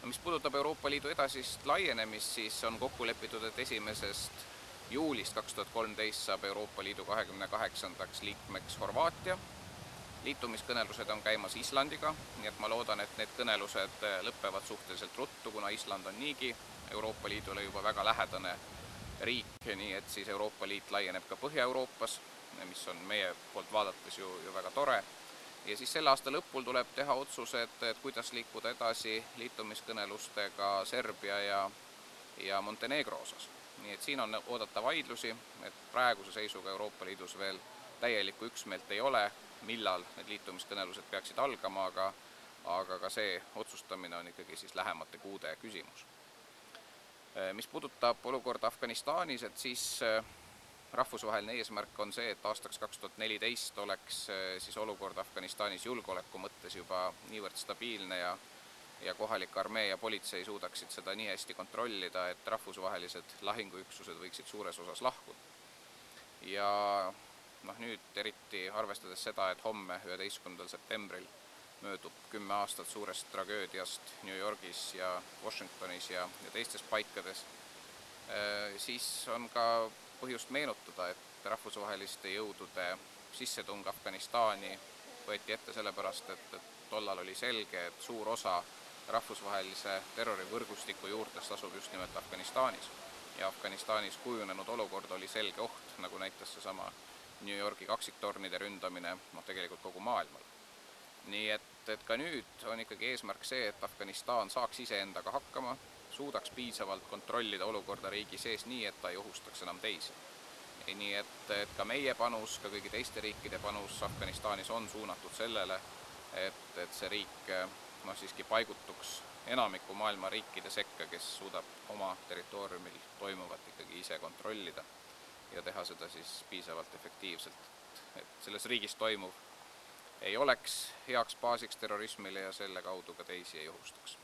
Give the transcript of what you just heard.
No, mis puudutab Euroopa Liidu edasist laienemist, siis on kokku lepitud, et 1. juulist 2013 saab Euroopa Liidu 28. liikmeks Horvaatia. Liitumiskõnelused on käimas Islandiga, nii et ma loodan, et need kõnelused lõppevad suhteliselt ruttu, kuna Island on niigi Euroopa Liidule juba väga lähedane riik, nii et siis Euroopa Liit laieneb ka Põhja-Euroopas, mis on meie poolt vaadates ju väga tore. Ja siis selle aasta lõpul tuleb teha otsused, et kuidas liikuda edasi liitumiskõnelustega Serbia ja Montenegro osas. Nii et siin on oodata vaidlusi, et praeguse seisuga Euroopa Liidus veel täielikku üksmeelt ei ole, millal need liitumiskõnelused peaksid algama, aga ka see otsustamine on ikkagi siis lähemate kuude küsimus. Mis puudutab olukorda Afganistanis, et siis rahvusvaheline eesmärk on see, et aastaks 2014 oleks siis olukord Afganistanis julgeoleku mõttes juba niivõrd stabiilne ja kohalik armee ja politsei suudaksid seda nii hästi kontrollida, et rahvusvahelised lahinguüksused võiksid suures osas lahkuda. Ja nüüd eriti arvestades seda, et homme 11. septembril möödub 10 aastat suurest tragöödiast New Yorgis ja Washingtonis ja teistes paikades, siis on ka põhjust meenutada, et rahvusvaheliste jõudude sissetung Afganistani võeti ette sellepärast, et tollal oli selge, et suur osa rahvusvahelise terrorivõrgustiku juurtest asub just nimelt Afganistanis. Ja Afganistanis kujunenud olukord oli selge oht, nagu näitas seesama New Yorgi kaksiktornide ründamine tegelikult kogu maailmal. Nii et ka nüüd on ikkagi eesmärk see, et Afganistan saaks iseendaga hakkama, suudaks piisavalt kontrollida olukorda riigi sees nii, et ta ei ohustaks enam teisi. Nii et ka meie panus, ka kõigi teiste riikide panus Afganistanis on suunatud sellele, et see riik siiski paigutuks enamiku maailma riikide sekka, kes suudab oma territooriumil toimuvat ikkagi ise kontrollida ja teha seda siis piisavalt efektiivselt, et selles riigis toimuv ei oleks heaks baasiks terrorismile ja selle kaudu ka teisi ei ohustaks.